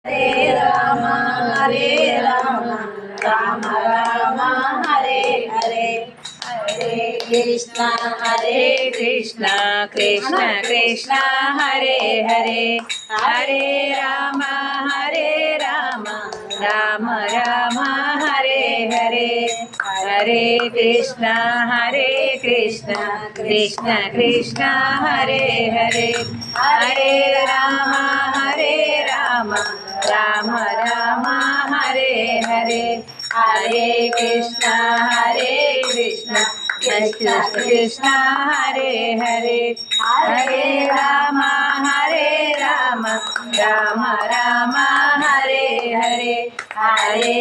हरे राम राम राम हरे हरे हरे कृष्णा कृष्ण कृष्ण हरे हरे हरे राम राम राम हरे हरे हरे कृष्ण कृष्ण कृष्ण हरे हरे हरे राम राम राम हरे हरे हरे कृष्ण कृष्ण कृष्ण हरे हरे हरे राम राम राम हरे हरे हरे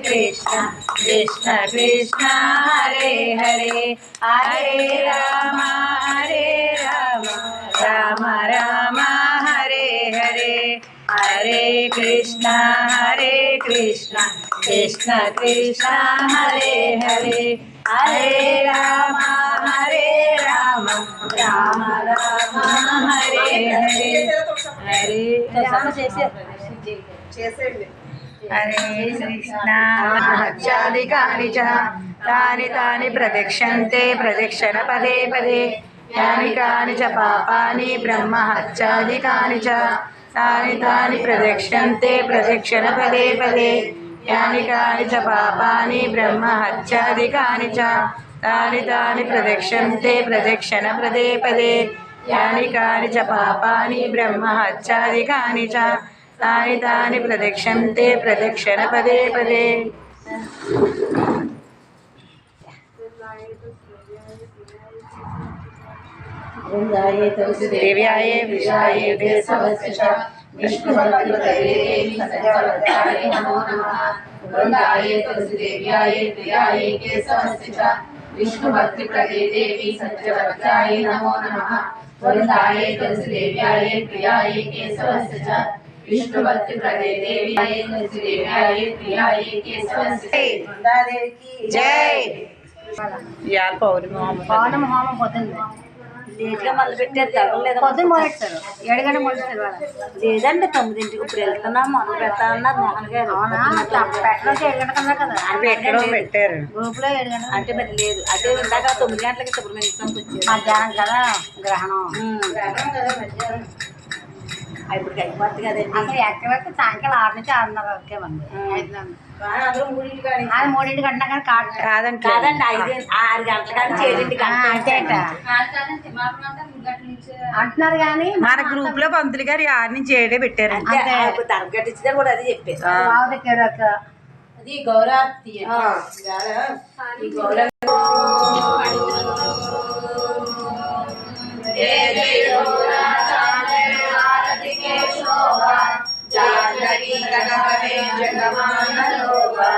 कृष्ण कृष्ण कृष्ण हरे हरे हरे राम राम राम हरे हरे हरे कृष्ण कृष्ण कृष्ण हरे हरे हरे राम राम राम हरे हरे हरे हरे कृष्ण हत्यादिकानि च तानि तानि प्रदक्षन्ते प्रदक्षिण पदे पदे यानि कानि च पापानि ब्रह्म हत्यादिकानि च तानि तानि प्रदक्षन्ते प्रदक्षिण पदे पदे यानि कानि च पापानि ब्रह्म हत्यादिकानि च तानि तानि प्रदक्षन्ते प्रदक्षिण पदे पदे यानि कानि च पापानि ब्रह्म हत्यादिकानि च तानि तानि प्रदक्षन्ते प्रदक्षिण पदे पदे देव्याय विशाये देशवस्य विष्णुभक्तिप्रदे नमो नमः वृंदाये तुलसीदेव्याय प्रियाय केशवस्य विष्णुभक्तिप्रदे देवी सत्यवत्याय नमो नमः वृंदाये तुलसीदेव्याय प्रियाय केशवस्य विष्णुभक्तिप्रदे देवी तुलसीदेव्याय प्रियाय केशवस्य जय यार पौर्णమి హోమం పొద్దున్న లేట్గా మొదలు పెట్టారు తగ్గలేదు పొద్దున్న మొదలెట్టారు 7 గంటలకు మొదలెట్టారు లేదండి 9ంటికి ఇప్పుడు వెళ్తున్నాం మొదలు పెడతా అన్నారు మోహన్ గారు పెట్టడం 7 గంటలకు అన్నారు కదా పెట్టడం పెట్టారు గ్రూప్లో 7 గంటలకు అంటే మరి లేదు అదే ఇందాక 9 గంటలకి సుబ్రహ్మణ్య స్వామికి వచ్చారు మధ్యాహ్నం కదా గ్రహణం కదా మధ్యాహ్నం ఇప్పుడు అయిపోద్ది కదండి అసలు ఎక్కడికి సాయంకాలం 6 నుంచి 6:30 వరకే మంది 3:00 కన్నా కానీ కాదండి 6 గంటల కానీ 7 అంటున్నారు కానీ మన గ్రూప్ లో పంతులు గారు 6 నుంచి 7 పెట్టారు తరగట్టించారు కూడా అది చెప్పారు అది గౌరవ जानकी कनकवे जगमान लोगा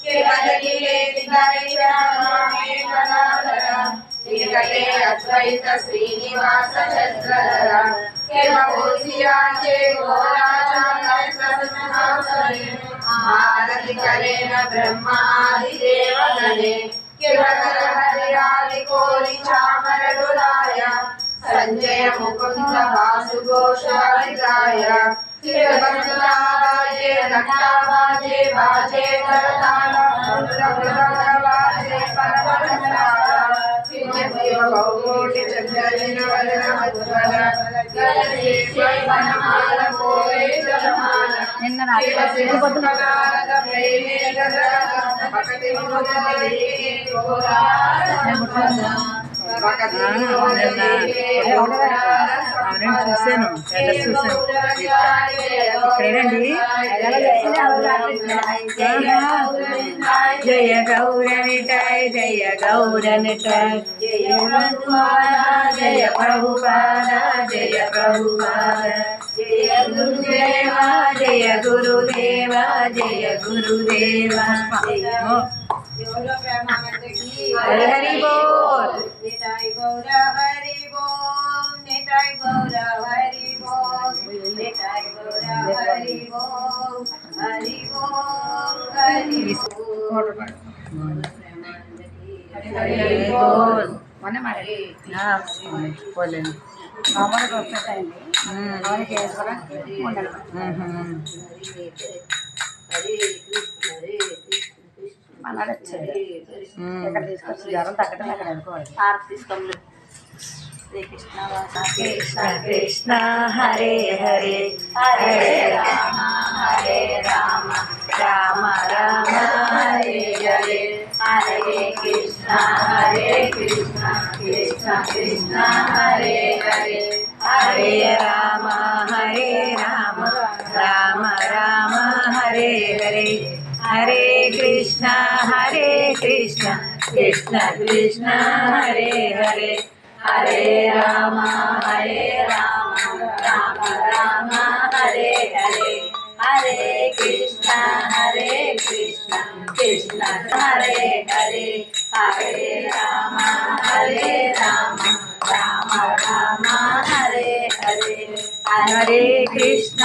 केवल लीले विदाई रामे कनालरा निकटे अद्वैत श्रीनिवास चंद्रधरा केवोसिया के गोरा चांदय प्रसन्नासरे आरति करेन ब्रह्मा आदि देवगणे केवल हरियाली कोरि चामर डुलाया संजय मुकुंद वासु घोषालिकाय बाजे घंटा बाजे बाजे करताला बाजे परवरताला देव बहुकोटि चंद्रदिन वदन मध्वल गलसे स्वयंमाल कोरे जलमाल निन्न रात्रि नारद प्रेमे गदर भक्ति मुदले गोरा చూసాను ఇక్కడేనండి జయ గౌరనిటాయ్ జయ గౌరనిటాయ్ జయ జయ ప్రభుపాద జయ ప్రభుపాద జయ గురుదేవ జయ గురుదేవ జయ గురుదేవ हरि हरि बोल निताई गौरा हरि बोल निताई गौरा हरि बोल निताई गौरा हरि बोल हरि बोल हरि बोल मन मारे बोलें हमारे అవన్నీ చేసుకుని ఉండాలి. అన్నాడు వచ్చేది ఇక్కడ తీసుకొచ్చి జ్వరం తగ్గడం అక్కడ అనుకోవాలి. తీసుకోండి. శ్రీ కృష్ణ కృష్ణ కృష్ణ హరే హరే హరే రామ హరే రామ రామ రామ హరే హరే హరే కృష్ణ కృష్ణ కృష్ణ హరే హరే హరే రామ హరే రామ రామ రామ హరే హరే హరే కృష్ణ కృష్ణ కృష్ణ హరే హరే హరే రామ రామ రామ హరే హరే హరే కృష్ణ కృష్ణ హరే హరే హరే రామ రామ రామ హరే హరే హరే కృష్ణ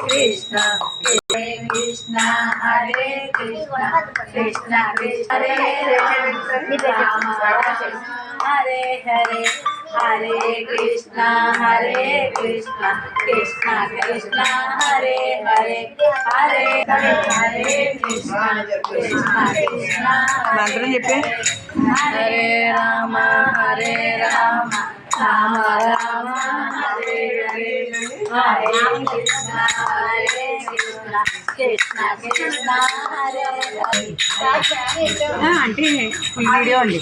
కృష్ణ కృష్ణ కృష్ణ హరే రామ హరే హరే హరే కృష్ణ కృష్ణ కృష్ణ హరే హరే హరే హరే కృష్ణ కృష్ణ మంత్రం చెప్పే హరే రామ రామ రామ హరే హరే హరే కృష్ణ కృష్ణ కృష్ణ హరే హరే అంటే వీడియో అండి.